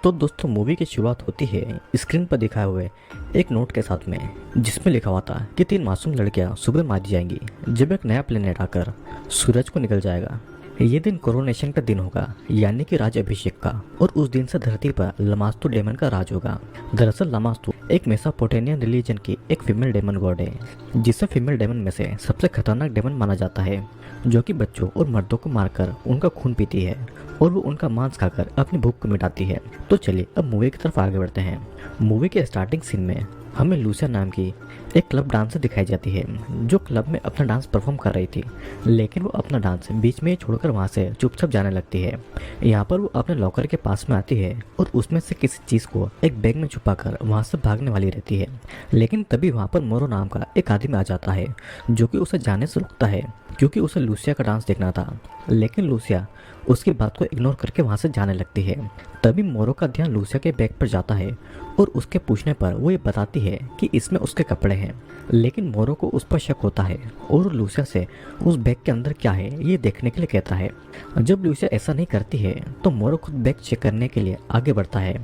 तो दोस्तों मूवी की शुरुआत होती है स्क्रीन पर दिखाए हुए एक नोट के साथ में, जिसमें लिखा हुआ था कि 3 मासूम लड़कियां सुबह मारी जाएंगी जब एक नया प्लेनेट आकर सूरज को निकल जाएगा। ये दिन कोरोनेशन का दिन होगा, यानी कि राज अभिषेक का, और उस दिन से धरती पर लमास्तु डेमन का राज होगा। दरअसल लमास्तु एक मेसोपोटामियन रिलीजन की एक फीमेल डेमन गॉड है, जिसे फीमेल डेमन में से सबसे खतरनाक डेमन माना जाता है, जो कि बच्चों और मर्दों को मारकर उनका खून पीती है और वो उनका मांस खाकर अपनी भूख को मिटाती है। तो चलिए अब मूवी की तरफ आगे बढ़ते हैं। मूवी के स्टार्टिंग सीन में हमें लूसिया नाम की एक क्लब डांसर दिखाई जाती है, जो क्लब में अपना डांस परफॉर्म कर रही थी, लेकिन वो अपना डांस बीच में ही छोड़कर वहाँ से चुपचाप जाने लगती है। यहाँ पर वो अपने लॉकर के पास में आती है और उसमें से किसी चीज़ को एक बैग में छुपाकर वहाँ से भागने वाली रहती है, लेकिन तभी वहाँ पर मोरो नाम का एक आदमी आ जाता है, जो कि उसे जाने से रोकता है क्योंकि उसे लूसिया का डांस देखना था। लेकिन लूसिया उसकी बात को इग्नोर करके वहाँ से जाने लगती है। तभी मोरो का ध्यान लूसिया के बैग पर जाता है और उसके पूछने पर वो ये बताती है कि इसमें उसके कपड़े हैं, लेकिन मोरो को उस पर शक होता है और लूसिया से उस बैग के अंदर क्या है ये देखने के लिए कहता है। जब लूसिया ऐसा नहीं करती है तो मोरो खुद बैग चेक करने के लिए आगे बढ़ता है,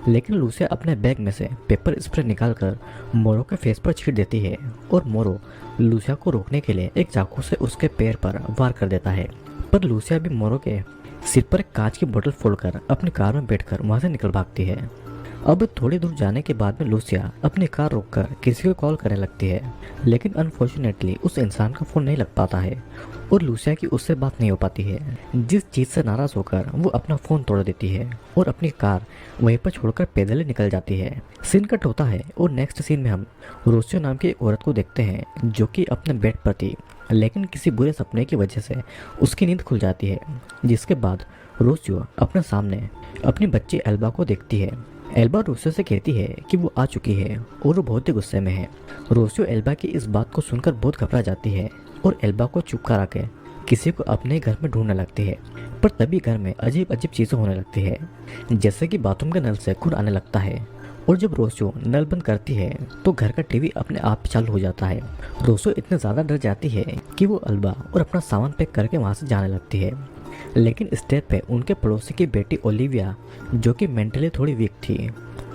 लेकिन लूसिया अपने बैग में से पेपर स्प्रे निकालकर मोरो के फेस पर छींट देती है और मोरो लूसिया को रोकने के लिए एक चाकू से उसके पैर पर वार कर देता है। पर लूसिया भी मोरो के सिर पर एक कांच की बोतल फोड़कर अपनी कार में बैठकर वहां से निकल भागती है। अब थोड़ी दूर जाने के बाद में लूसिया अपनी कार रोककर किसी को कॉल करने लगती है, लेकिन अनफॉर्चुनेटली उस इंसान का फोन नहीं लग पाता है और लूसिया की उससे बात नहीं हो पाती है, जिस चीज़ से नाराज होकर वो अपना फ़ोन तोड़ देती है और अपनी कार वहीं पर छोड़कर पैदल ही निकल जाती है। सीन कट होता है और नेक्स्ट सीन में हम रोसियो नाम की एक औरत को देखते हैं, जो कि अपने बेड पर थी, लेकिन किसी बुरे सपने की वजह से उसकी नींद खुल जाती है। जिसके बाद रोसियो अपने सामने अपनी बच्ची एल्बा को देखती है। एल्बा रोसियो से कहती है कि वो आ चुकी है और वो बहुत ही गुस्से में है। रोसियो एल्बा की इस बात को सुनकर बहुत घबरा जाती है और एल्बा को चुप करा के किसी को अपने घर में ढूंढने लगती है। पर तभी घर में अजीब अजीब चीज़ें होने लगती है, जैसे कि बाथरूम के नल से खून आने लगता है, और जब रोसियो नल बंद करती है तो घर का टीवी अपने आप चालू हो जाता है। रोसियो इतने ज़्यादा डर जाती है कि वो एल्बा और अपना सामान पैक करके वहाँ से जाने लगती है, लेकिन स्टेज पे उनके पड़ोसी की बेटी ओलिविया, जो कि मेंटली थोड़ी वीक थी,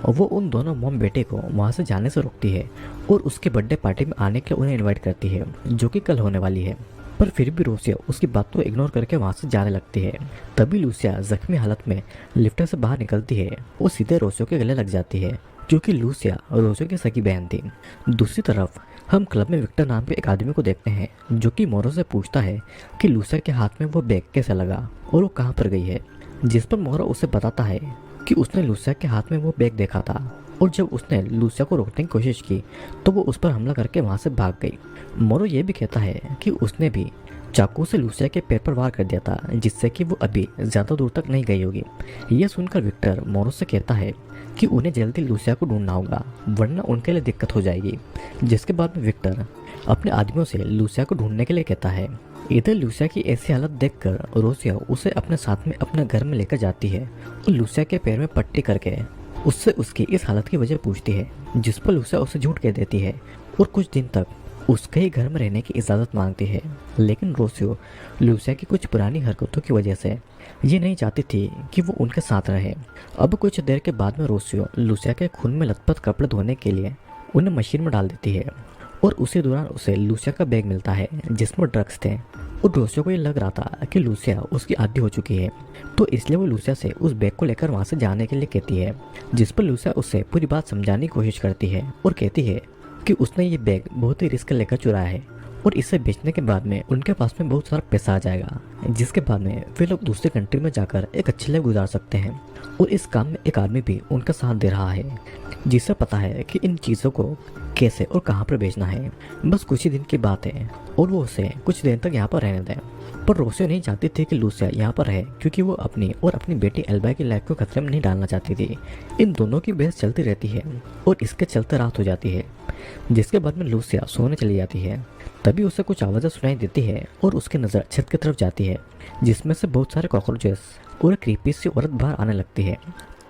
वो उन दोनों मॉम बेटे को वहाँ से जाने से रोकती है और उसके बर्थडे पार्टी में आने के लिए उन्हें इनवाइट करती है, जो कि कल होने वाली है। पर फिर भी रोसिया उसकी बात को इग्नोर करके वहाँ से जाने लगती है। तभी लूसिया जख्मी हालत में लिफ्ट से बाहर निकलती है और सीधे रोसियो के गले लग जाती है, क्योंकि लूसिया रोसियो की सगी बहन थी। दूसरी तरफ हम क्लब में विक्टर नाम के एक आदमी को देखते हैं, जो कि मोरो से पूछता है कि लूसिया के हाथ में वो बैग कैसे लगा और वो कहाँ पर गई है, जिस पर मोरो उसे बताता है कि उसने लूसिया के हाथ में वो बैग देखा था और जब उसने लूसिया को रोकने की कोशिश की तो वो उस पर हमला करके वहाँ से भाग गई। मोरो ये भी कहता है कि उसने भी चाकू से लूसिया के पैर पर वार कर दिया था, जिससे कि वो अभी ज़्यादा दूर तक नहीं गई होगी। ये सुनकर विक्टर मोरो से कहता है कि उन्हें जल्दी लूसिया को ढूंढना होगा, वरना उनके लिए दिक्कत हो जाएगी। जिसके बाद में विक्टर अपने आदमियों से लूसिया को ढूंढने के लिए कहता है। इधर लूसिया की ऐसी हालत देखकर रोसिया उसे अपने साथ में अपने घर में लेकर जाती है और लूसिया के पैर में पट्टी करके उससे उसकी इस हालत की वजह पूछती है, जिस पर लूसिया उसे झूठ कह देती है और कुछ दिन तक उसके ही घर में रहने की इजाज़त मांगती है। लेकिन रोसियो लूसिया की कुछ पुरानी हरकतों की वजह से ये नहीं चाहती थी कि वो उनके साथ रहे। अब कुछ देर के बाद में रोसियो लूसिया के खून में लथपथ कपड़े धोने के लिए उन्हें मशीन में डाल देती है और उसी दौरान उसे लूसिया का बैग मिलता है, जिसमें ड्रग्स थे, और रोसियो को ये लग रहा था कि लूसिया उसकी आदी हो चुकी है, तो इसलिए वो लूसिया से उस बैग को लेकर वहाँ से जाने के लिए कहती है। जिस पर लूसिया उससे पूरी बात समझाने की कोशिश करती है और कहती है कि उसने ये बैग बहुत ही रिस्क लेकर चुराया है और इसे बेचने के बाद में उनके पास में बहुत सारा पैसा आ जाएगा, जिसके बाद में वे लोग दूसरी कंट्री में जाकर एक अच्छी लाइफ गुजार सकते हैं। और इस काम में एक आदमी भी उनका साथ दे रहा है, जिसे पता है कि इन चीज़ों को कैसे और कहाँ पर बेचना है। बस कुछ ही दिन की बात है और वो उसे कुछ देर तक यहाँ पर रहने दें। पर रोसियो नहीं चाहती थी कि लूसिया यहाँ पर रहे, क्योंकि वो अपनी और अपनी बेटी एल्बा की लाइफ को खतरे में नहीं डालना चाहती थी। इन दोनों की बहस चलती रहती है और इसके चलते रात हो जाती है, जिसके बाद में लूसिया सोने चली जाती है। तभी उसे कुछ आवाज़ें सुनाई देती है और उसकी नज़र छत की तरफ जाती है, जिसमें से बहुत सारे कॉकरोचेस और एक क्रीपी सी औरत बाहर आने लगती है।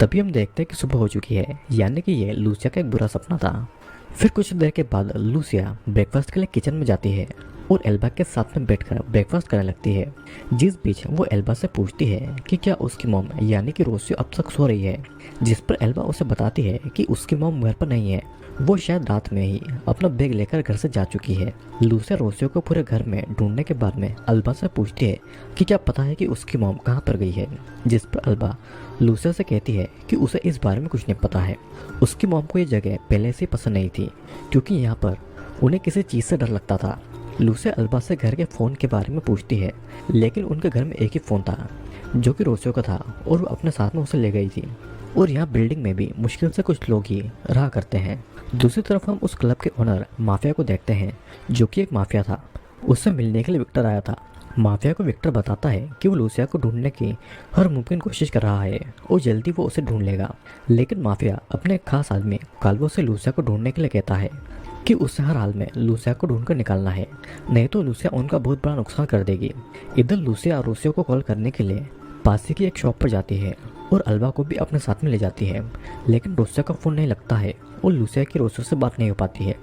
तभी हम देखते हैं कि सुबह हो चुकी है, यानी कि ये लूसिया का एक बुरा सपना था। फिर कुछ देर के बाद लूसिया ब्रेकफास्ट के लिए किचन में जाती है और एल्बा के साथ में बैठकर ब्रेकफास्ट करने लगती है। जिस बीच वो एल्बा से पूछती है कि क्या उसकी मॉम यानी कि रोसियो अब तक सो रही है, जिस पर एल्बा उसे बताती है कि उसकी मॉम घर पर नहीं है, वो शायद रात में ही अपना बैग लेकर घर से जा चुकी है। लूसिया रोसियो को पूरे घर में ढूंढने के बाद में अल्बा से पूछती है कि क्या पता है कि उसकी मॉम कहाँ पर गई है, जिस पर अल्बा लूसिया से कहती है कि उसे इस बारे में कुछ नहीं पता है। उसकी मॉम को ये जगह पहले से पसंद नहीं थी क्योंकि यहाँ पर उन्हें किसी चीज़ से डर लगता था। लूसिया अल्बा से घर के फ़ोन के बारे में पूछती है, लेकिन उनके घर में एक ही फ़ोन था जो कि रोसियो का था और वो अपने साथ में उसे ले गई थी। और यहाँ बिल्डिंग में भी मुश्किल से कुछ लोग ही रहा करते हैं। दूसरी तरफ हम उस क्लब के ओनर माफिया को देखते हैं जो कि एक माफिया था। उससे मिलने के लिए विक्टर आया था। माफिया को विक्टर बताता है कि वो लूसिया को ढूंढने की हर मुमकिन कोशिश कर रहा है और जल्दी वो उसे ढूंढ लेगा। लेकिन माफिया अपने खास आदमी काल्वो से लूसिया को ढूंढने के लिए कहता है कि उसे हर हाल में लूसिया को ढूंढकर निकालना है, नहीं तो लूसिया उनका बहुत बड़ा नुकसान कर देगी। इधर लूसिया रोसियो को कॉल करने के लिए पास ही की एक शॉप पर जाती है और अल्बा को भी अपने साथ में ले जाती है, लेकिन रोसिया का फ़ोन नहीं लगता है और लूसिया की रोसियो से बात नहीं हो पाती है।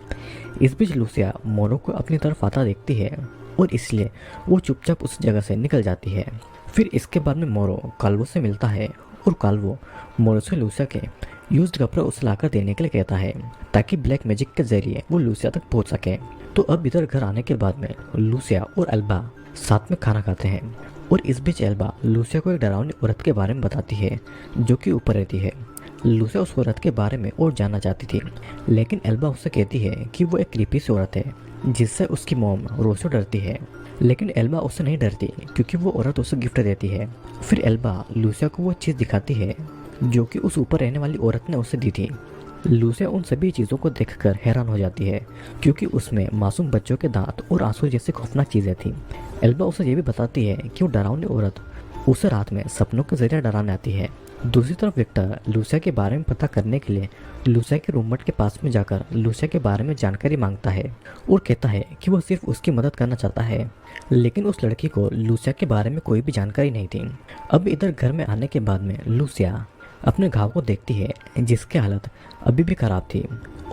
इस बीच लूसिया मोरो को अपनी तरफ आता देखती है और इसलिए वो चुपचाप उस जगह से निकल जाती है। फिर इसके बाद में मोरो काल्वो से मिलता है और काल्वो मोरो से लूसिया के यूज्ड कपड़े उसे लाकर देने के लिए कहता है ताकि ब्लैक मैजिक के जरिए वो लूसिया तक पहुंच सके। तो अब इधर घर आने के बाद में लूसिया और अल्बा साथ में खाना खाते हैं और इस बीच एल्बा लूसिया को एक डरावनी औरत के बारे में बताती है जो कि ऊपर रहती है। लूसिया उस औरत के बारे में और जानना चाहती थी, लेकिन एल्बा उससे कहती है कि वो एक क्रीपी सी औरत है जिससे उसकी मॉम रोसियो डरती है। लेकिन एल्बा उससे नहीं डरती क्योंकि वो औरत उसे गिफ्ट देती है। फिर एल्बा लूसिया को वो चीज़ दिखाती है जो कि उस ऊपर रहने वाली औरत ने उसे दी थी। लूसिया उन सभी चीज़ों को देखकर हैरान हो जाती है क्योंकि उसमें मासूम बच्चों के दांत और आंसू जैसी खौफनाक चीज़ें थी। एल्बा उसे ये भी बताती है कि वो डरावनी औरत उसे रात में सपनों के जरिए डराने आती है। दूसरी तरफ विक्टर लूसिया के बारे में पता करने के लिए लूसिया के रूममेट के पास में जाकर लूसिया के बारे में जानकारी मांगता है और कहता है कि वो सिर्फ उसकी मदद करना चाहता है, लेकिन उस लड़की को लूसिया के बारे में कोई भी जानकारी नहीं थी। अब इधर घर में आने के बाद में लूसिया अपने घाव को देखती है जिसकी हालत अभी भी खराब थी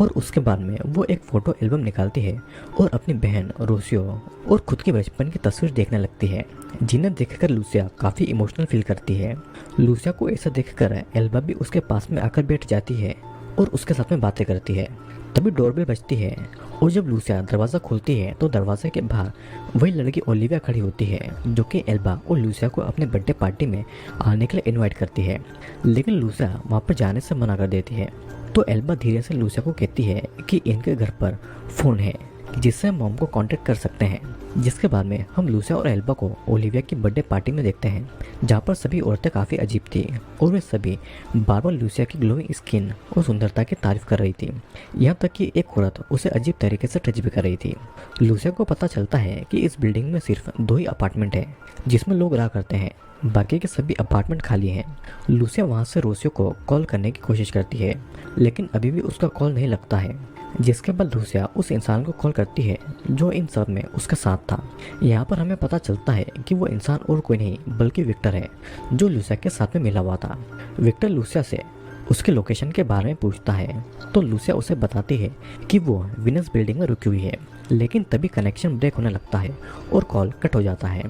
और उसके बाद में वो एक फ़ोटो एल्बम निकालती है और अपनी बहन रोसियो और खुद के बचपन की तस्वीर देखने लगती है, जिन्हें देखकर लूसिया काफ़ी इमोशनल फील करती है। लूसिया को ऐसा देखकर एल्बा भी उसके पास में आकर बैठ जाती है और उसके साथ में बातें करती है। तभी डोरबेल बजती है और जब लूसिया दरवाज़ा खोलती है तो दरवाजे के बाहर वही लड़की ओलिविया खड़ी होती है जो कि एल्बा और लूसिया को अपने बर्थडे पार्टी में आने के लिए इनवाइट करती है, लेकिन लूसिया वहाँ पर जाने से मना कर देती है। तो एल्बा धीरे से लूसिया को कहती है कि इनके घर पर फ़ोन है जिससे हम मॉम को कांटेक्ट कर सकते हैं। जिसके बाद में हम लूसिया और एल्बा को ओलिविया की बर्थडे पार्टी में देखते हैं जहाँ पर सभी औरतें काफ़ी अजीब थी और वे सभी बार बार लूसिया की ग्लोइंग स्किन और सुंदरता की तारीफ कर रही थी, यहाँ तक कि एक औरत उसे अजीब तरीके से टच भी कर रही थी। लूसिया को पता चलता है कि इस बिल्डिंग में सिर्फ 2 ही अपार्टमेंट है जिसमें लोग रहा करते हैं, बाकी के सभी अपार्टमेंट खाली हैं। लूसिया वहाँ से रोसियो को कॉल करने की कोशिश करती है, लेकिन अभी भी उसका कॉल नहीं लगता है। जिसके बाद लूसिया उस इंसान को कॉल करती है जो इन सब में उसके साथ था। यहाँ पर हमें पता चलता है कि वो इंसान और कोई नहीं बल्कि विक्टर है जो लूसिया के साथ में मिला हुआ था। विक्टर लूसिया से उसके लोकेशन के बारे में पूछता है तो लूसिया उसे बताती है कि वो विनस बिल्डिंग में रुकी हुई है, लेकिन तभी कनेक्शन ब्रेक होने लगता है और कॉल कट हो जाता है।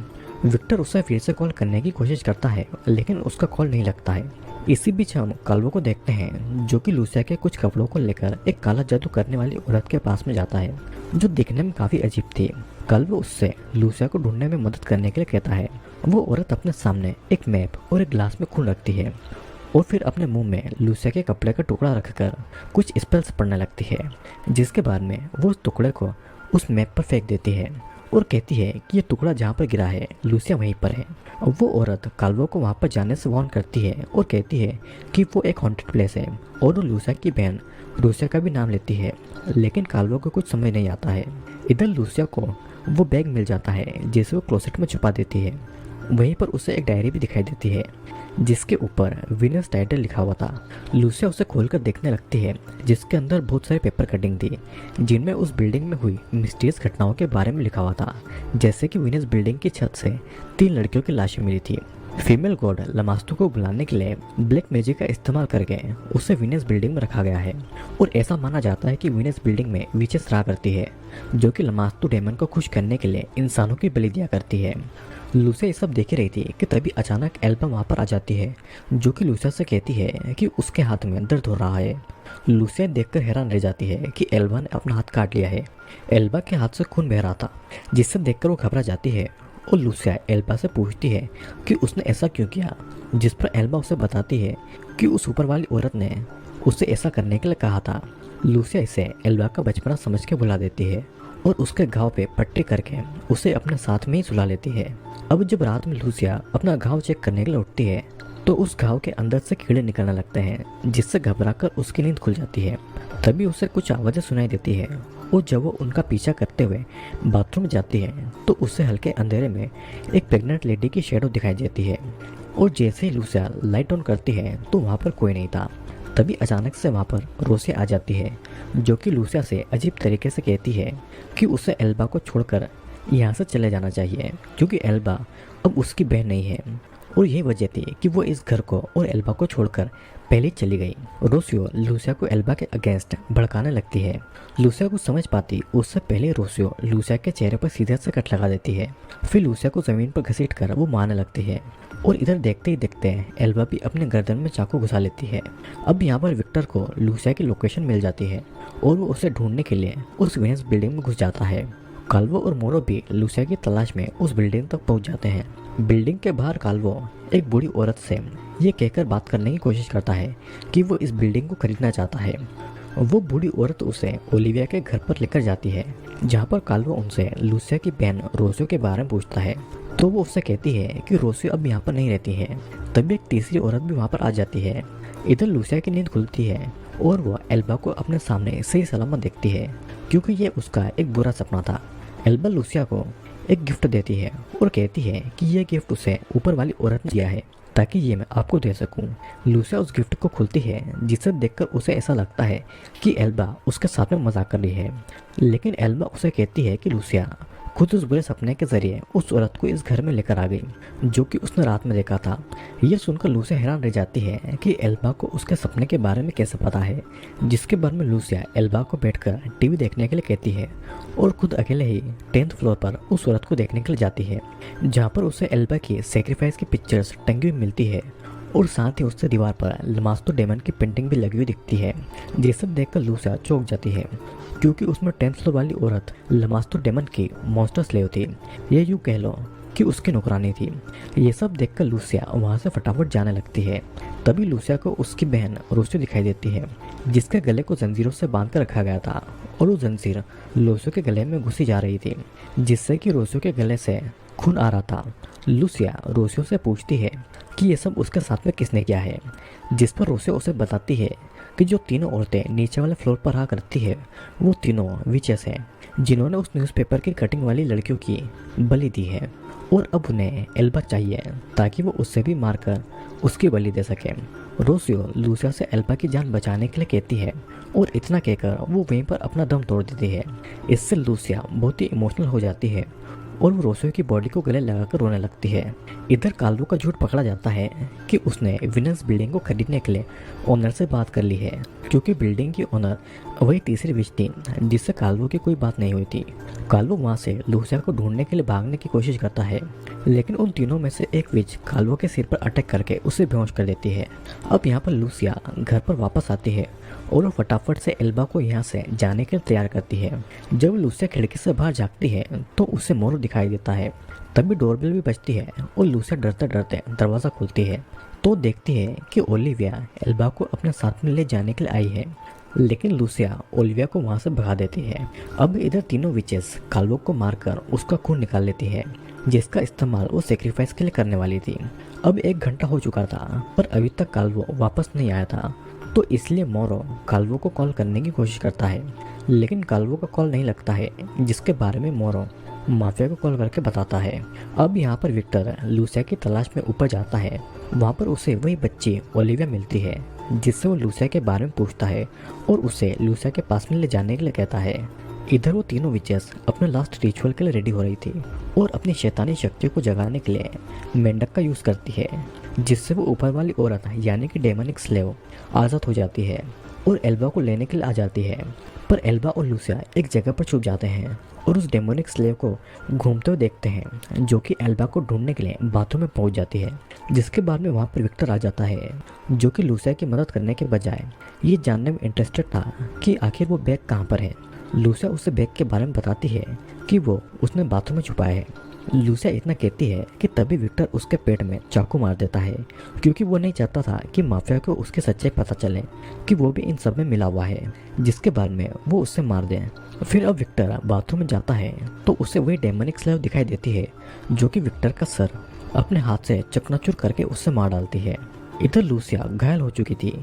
विक्टर उसे फिर से कॉल करने की कोशिश करता है, लेकिन उसका कॉल नहीं लगता है। इसी बीच हम काल्वो को देखते हैं जो कि लूसिया के कुछ कपड़ों को लेकर एक काला जादू करने वाली औरत के पास में जाता है जो दिखने में काफ़ी अजीब थी। काल्वो उससे लूसिया को ढूंढने में मदद करने के लिए कहता है। वो औरत अपने सामने एक मैप और एक ग्लास में खून रखती है और फिर अपने मुंह में लूसिया के कपड़े का टुकड़ा रखकर कुछ स्पेल्स पढ़ने लगती है, जिसके बाद में वो उस टुकड़े को उस मैप पर फेंक देती है और कहती है कि ये टुकड़ा जहाँ पर गिरा है लूसिया वहीं पर है। वो औरत काल्वो को वहाँ पर जाने से वार्न करती है और कहती है कि वो एक हॉन्टेड प्लेस है और वो लूसिया की बहन लूसिया का भी नाम लेती है, लेकिन काल्वो को कुछ समझ नहीं आता है। इधर लूसिया को वो बैग मिल जाता है जिसे वो क्लोसेट में छुपा देती है। वहीं पर उसे एक डायरी भी दिखाई देती है जिसके ऊपर विनस टाइटल लिखा हुआ था। लूसिया उसे खोलकर देखने लगती है जिसके अंदर बहुत सारी पेपर कटिंग थी जिनमें उस बिल्डिंग में हुई मिस्टीरियस घटनाओं के बारे में लिखा हुआ था, जैसे कि विनस बिल्डिंग की छत से 3 लड़कियों की लाशें मिली थी फीमेल गॉड लमास्तु को बुलाने के लिए ब्लैक मैजिक का इस्तेमाल करके उसे वीनस बिल्डिंग में रखा गया है और ऐसा माना जाता है कि वीनस बिल्डिंग में विचेस रहा करती है जो कि लमास्तु डेमन को खुश करने के लिए इंसानों की बलि दिया करती है। लूसिया ये सब देख रही थी कि तभी अचानक एल्बा वहाँ पर आ जाती है जो कि लूसिया से कहती है कि उसके हाथ में दर्द हो रहा है। लूसिया देखकर हैरान रह जाती है कि एल्बा ने अपना हाथ काट लिया है। एल्बा के हाथ से खून बह रहा था जिससे देखकर वो घबरा जाती है और लूसिया एल्बा से पूछती है कि उसने ऐसा क्यों किया, जिस पर एल्बा उसे बताती है कि उस ऊपर वाली औरत ने उसे ऐसा करने के लिए कहा था। लूसिया इसे एल्बा का बचपना समझ के बुला देती है और उसके घाव पे पट्टी करके उसे अपने साथ में ही सुला लेती है। अब जब रात में लूसिया अपना घाव चेक करने के लिए उठती है तो उस घाव के अंदर से कीड़े निकलने लगते हैं जिससे घबराकर उसकी नींद खुल जाती है। तभी उसे कुछ आवाज़ें सुनाई देती है और जब वो उनका पीछा करते हुए बाथरूम जाती है तो उसे हल्के अंधेरे में एक प्रेग्नेंट लेडी की शेडो दिखाई देती है और जैसे ही लूसिया लाइट ऑन करती है तो वहाँ पर कोई नहीं था। तभी अचानक से वहाँ पर रोसी आ जाती है जो कि लूसिया से अजीब तरीके से कहती है कि उसे एल्बा को छोड़कर यहाँ से चले जाना चाहिए क्योंकि एल्बा अब उसकी बहन नहीं है और यही वजह थी कि वो इस घर को और एल्बा को छोड़कर पहले चली गई। रोसियो लूसिया को एल्बा के अगेंस्ट भड़काने लगती है। लूसिया को समझ पाती उससे पहले रोसियो लूसिया के चेहरे पर सीधे से कट लगा देती है। फिर लूसिया को जमीन पर घसीट कर वो मारने लगती है और इधर देखते ही देखते एल्बा भी अपने गर्दन में चाकू घुसा लेती है। अब यहाँ पर विक्टर को लूसिया की लोकेशन मिल जाती है और वो उसे ढूंढने के लिए उस वीनस बिल्डिंग में घुस जाता है। काल्वो और मोरो भी लूसिया की तलाश में उस बिल्डिंग तक पहुंच जाते हैं। बिल्डिंग के बाहर काल्वो एक बूढ़ी औरत से ये कहकर बात करने की कोशिश करता है कि वो इस बिल्डिंग को खरीदना चाहता है। वो बूढ़ी औरत उसे ओलिविया के घर पर लेकर जाती है जहाँ पर काल्वो उनसे लूसिया की बहन रोसियो के बारे में पूछता है तो वो उससे कहती है कि रोसियो अब यहाँ पर नहीं रहती है। तभी एक तीसरी औरत भी वहाँ पर आ जाती है। इधर लूसिया की नींद खुलती है और वो एल्बा को अपने सामने सही सलामत देखती है क्योंकि ये उसका एक बुरा सपना था। एल्बा लूसिया को एक गिफ्ट देती है और कहती है कि यह गिफ्ट उसे ऊपर वाली औरत ने दिया है ताकि ये मैं आपको दे सकूं। लूसिया उस गिफ्ट को खोलती है जिसे देखकर उसे ऐसा लगता है कि एल्बा उसके साथ में मजाक कर रही है, लेकिन एल्बा उसे कहती है कि लूसिया खुद उस बुरे सपने के जरिए उस औरत को इस घर में लेकर आ गई जो कि उसने रात में देखा था। यह सुनकर लूसिया हैरान रह जाती है कि एल्बा को उसके सपने के बारे में कैसे पता है, जिसके बारे में लूसिया एल्बा को बैठकर टीवी देखने के लिए कहती है और खुद अकेले ही 10th फ्लोर पर उस औरत को देखने के लिए जाती है जहाँ पर उसे एल्बा की सेक्रीफाइस की पिक्चर्स टंगी हुई मिलती है और साथ ही उससे दीवार पर लमास्तु डेमन की पेंटिंग भी लगी हुई दिखती है। ये सब देखकर लूसिया चौंक जाती है क्योंकि उसमें 10th फ्लोर वाली औरत लमास्तु डेमन की मॉन्स्टर स्लेव थी। ये यूँ कह लो कि उसकी नौकरानी थी। ये सब देखकर लूसिया वहाँ से फटाफट जाने लगती है। तभी लूसिया को उसकी बहन रोसियो दिखाई देती है जिसके गले को जंजीरों से बांध कर रखा गया था और वो जंजीर लूसियो के गले में घुसी जा रही थी जिससे कि रोसियो के गले से खून आ रहा था। लूसिया रोसियो से पूछती है कि ये सब उसके साथ में किसने किया है, जिस पर रोसियो उसे बताती है कि जो तीनों औरतें नीचे वाले फ्लोर पर रहा करती है वो तीनों विचेस हैं जिन्होंने उस न्यूज़पेपर की कटिंग वाली लड़कियों की बलि दी है और अब उन्हें एल्बा चाहिए ताकि वो उससे भी मारकर उसकी बलि दे सके। रोसियो लूसिया से एल्बा की जान बचाने के लिए कहती है और इतना कहकर वो वहीं पर अपना दम तोड़ देती है। इससे लूसिया बहुत ही इमोशनल हो जाती है और वो रोसियो की बॉडी को गले लगाकर रोने लगती है। इधर काल्वो का झूठ पकड़ा जाता है कि उसने विनस बिल्डिंग को खरीदने के लिए ओनर से बात कर ली है क्योंकि बिल्डिंग की ओनर वही तीसरी विच थी जिससे काल्वो की कोई बात नहीं हुई थी। काल्वो वहाँ से लूसिया को ढूंढने के लिए भागने की कोशिश करता है लेकिन उन तीनों में से एक विच काल्वो के सिर पर अटैक करके उसे बेहोश कर देती है। अब यहाँ पर लूसिया घर पर वापस आती है और वो फटाफट से एल्बा को यहाँ से जाने के लिए तैयार करती है। जब लूसिया खिड़की से बाहर झाँकती है तो उसे मोरो दिखाई देता है। तभी डोरबेल भी बजती है और लूसिया डरते डरते दरवाज़ा खोलती है तो देखती है कि ओलिविया एल्बा को अपने साथ में ले जाने के लिए आई है, लेकिन लूसिया ओलिविया को वहाँ से भगा देती है। अब इधर तीनों विचेस काल्वो को मारकर उसका खून निकाल लेती है जिसका इस्तेमाल वो सेक्रीफाइस के लिए करने वाली थी। अब 1 घंटा हो चुका था पर अभी तक काल्वो वापस नहीं आया था तो इसलिए मोरो काल्वो को कॉल करने की कोशिश करता है लेकिन काल्वो का कॉल नहीं लगता है, जिसके बारे में मोरो माफिया को कॉल करके बताता है। अब यहाँ पर विक्टर लूसिया की तलाश में ऊपर जाता है। वहाँ पर उसे वही बच्ची ओलिविया मिलती है जिससे वो लूसिया के बारे में पूछता है और उसे लूसिया के पास में ले जाने के लिए कहता है। इधर वो तीनों विचेस अपने लास्ट रिचुअल के लिए रेडी हो रही थी और अपनी शैतानी शक्तियों को जगाने के लिए मेंढक का यूज़ करती है, जिससे वो ऊपर वाली औरत यानी कि डेमोनिक स्लेव आज़ाद हो जाती है और एल्बा को लेने के लिए आ जाती है। पर एल्बा और लूसिया एक जगह पर छुप जाते हैं और उस डेमोनिक स्लेव को घूमते हुए देखते हैं, जो कि एल्बा को ढूंढने के लिए बाथरूम में पहुंच जाती है। जिसके बाद में वहां पर विक्टर आ जाता है, जो कि लूसिया की मदद करने के बजाय ये जानने में इंटरेस्टेड था कि आखिर वो बैग कहाँ पर है। लूसिया उसे बैग के बारे में बताती है कि वो उसने बाथरूम में छुपाया है। लूसिया इतना कहती है कि तभी विक्टर उसके पेट में चाकू मार देता है, क्योंकि वो नहीं चाहता था कि माफिया को उसकी सच्चाई पता चले कि वो भी इन सब में मिला हुआ है, जिसके बाद में वो उससे मार दें। फिर अब विक्टर बाथरूम में जाता है तो उसे वही डेमोनिक स्लेव दिखाई देती है, जो कि विक्टर का सर अपने हाथ से चकनाचूर करके उससे मार डालती है। इधर लूसिया घायल हो चुकी थी,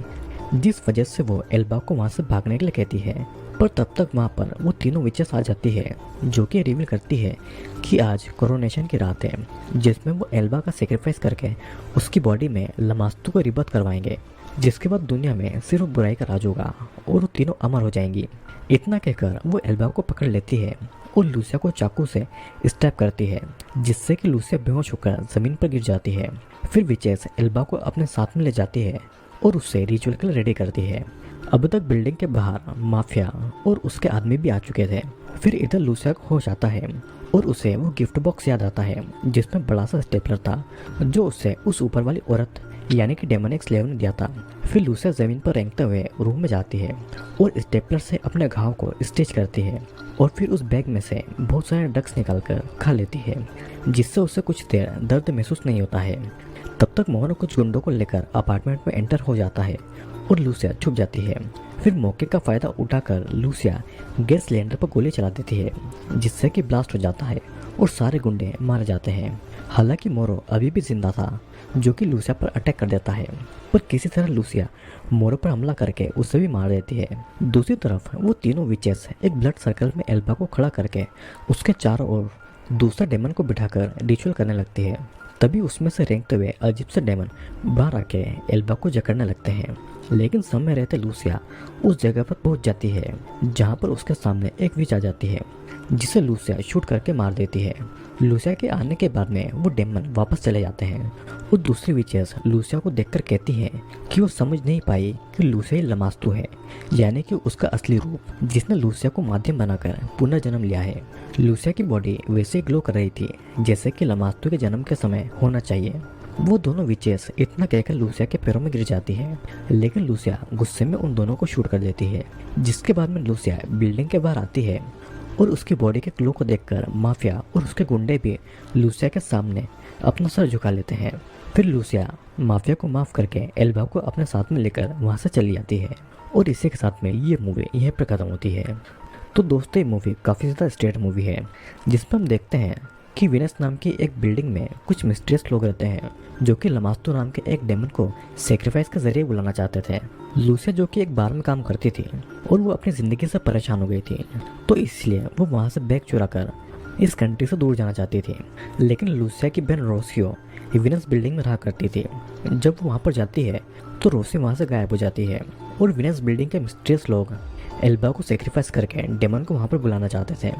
जिस वजह से वो एल्बा को वहां से भागने के लिए कहती है, पर तब तक वहां पर वो तीनों विचेस आ जाती है, जो कि रिवील करती है कि आज कोरोनेशन की रात है, जिसमें वो एल्बा का सेक्रीफाइस करके उसकी बॉडी में लमास्तु को रिबर्थ करवाएंगे, जिसके बाद दुनिया में सिर्फ बुराई का राज होगा और वो तीनों अमर हो जाएंगी। इतना कहकर वो एल्बा को पकड़ लेती है और लूसिया को चाकू से स्टैप करती है, जिससे कि लूसिया बेहोश होकर जमीन पर गिर जाती है। फिर विचेस एल्बा को अपने साथ में ले जाती है और उससे रिचुअल के लिए रेडी करती है। अब तक बिल्डिंग के बाहर माफिया और उसके आदमी भी आ चुके थे। फिर इधर लूसिया को होश आता है और उसे वो गिफ्ट बॉक्स याद आता है, जिसमें बड़ा सा स्टेपलर था, जो उससे उस ऊपर वाली औरत यानी कि डेमोनिक स्लेव ने दिया था। फिर लूसिया जमीन पर रेंगते हुए रूम में जाती है और स्टेपलर से अपने घाव को स्टिच करती है और फिर उस बैग में से बहुत सारे ड्रग्स निकालकर खा लेती है, जिससे उसे कुछ देर दर्द महसूस नहीं होता है। तब तक मोहन कुछ गुंडों को लेकर अपार्टमेंट में एंटर हो जाता है और लूसिया छुप जाती है। फिर मौके का फायदा उठाकर लूसिया गैस सिलेंडर पर गोली चला देती है, जिससे कि ब्लास्ट हो जाता है और सारे गुंडे मारे जाते हैं। हालांकि मोरो अभी भी जिंदा था, जो कि लूसिया पर अटैक कर देता है, पर किसी तरह लूसिया मोरो पर हमला करके उसे भी मार देती है। दूसरी तरफ वो तीनों विचेस एक ब्लड सर्कल में एल्बा को खड़ा करके उसके चारों ओर दूसरा डेमन को बिठाकर रिचुअल करने लगती है। तभी उसमें से रेंगते हुए अजीब से डेमन बाहर आके एल्बा को जकड़ने लगते हैं, लेकिन समय रहते लूसिया उस जगह पर पहुंच जाती है जहां पर उसके सामने एक विच आ जाती है, जिसे लूसिया शूट करके मार देती है। लूसिया के आने के बाद में वो डेमन वापस चले जाते हैं और दूसरी विचेस लूसिया को देखकर कहती हैं कि वो समझ नहीं पाई कि लूसिया लमास्तु है, यानी कि उसका असली रूप, जिसने लूसिया को माध्यम बनाकर पुनर्जन्म लिया है। लूसिया की बॉडी वैसे ग्लो कर रही थी जैसे कि लमास्तु के जन्म के समय होना चाहिए। वो दोनों विचेस इतना कहकर लूसिया के पैरों में गिर जाती है, लेकिन लूसिया गुस्से में उन दोनों को शूट कर देती है। जिसके बाद में लूसिया बिल्डिंग के बाहर आती है और उसकी बॉडी के ग्लो को देखकर माफिया और उसके गुंडे भी लूसिया के सामने अपना सर झुका लेते हैं। फिर लूसिया माफिया को माफ करके एल्बा को अपने साथ में लेकर वहां से चली जाती है और इसी के साथ में ये मूवी यहीं पर खत्म होती है। तो दोस्तों, ये मूवी काफ़ी ज़्यादा स्ट्रेट मूवी है, जिसमें हम देखते हैं कि विनस नाम की एक बिल्डिंग में कुछ मिस्टीरियस लोग रहते हैं, जो कि लमास्तु नाम के एक डेमन को सेक्रीफाइस के जरिए बुलाना चाहते थे। लूसिया, जो कि एक बार में काम करती थी और वो अपनी ज़िंदगी से परेशान हो गई थी, तो इसलिए वो वहाँ से बैग चुरा कर इस कंट्री से दूर जाना चाहती थी। लेकिन लूसिया की बहन रोसियो विनस बिल्डिंग में रहा करती थी। जब वो वहाँ पर जाती है तो रोसी वहाँ से गायब हो जाती है और विनस बिल्डिंग के मिस्टीरियस लोग एल्बा को सेक्रीफाइस करके डेमन को वहाँ पर बुलाना चाहते थे।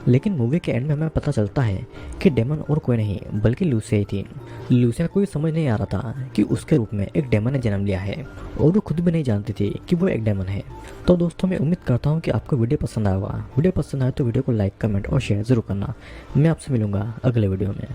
लेकिन मूवी के एंड में हमें पता चलता है कि डेमन और कोई नहीं बल्कि लूसिया ही थी। लूसिया को ये समझ नहीं आ रहा था कि उसके रूप में एक डेमन ने जन्म लिया है और वो खुद भी नहीं जानती थी कि वो एक डेमन है। तो दोस्तों, मैं उम्मीद करता हूँ कि आपको वीडियो पसंद आएगा। वीडियो पसंद आए तो वीडियो को लाइक, कमेंट और शेयर ज़रूर करना। मैं आपसे मिलूंगा अगले वीडियो में।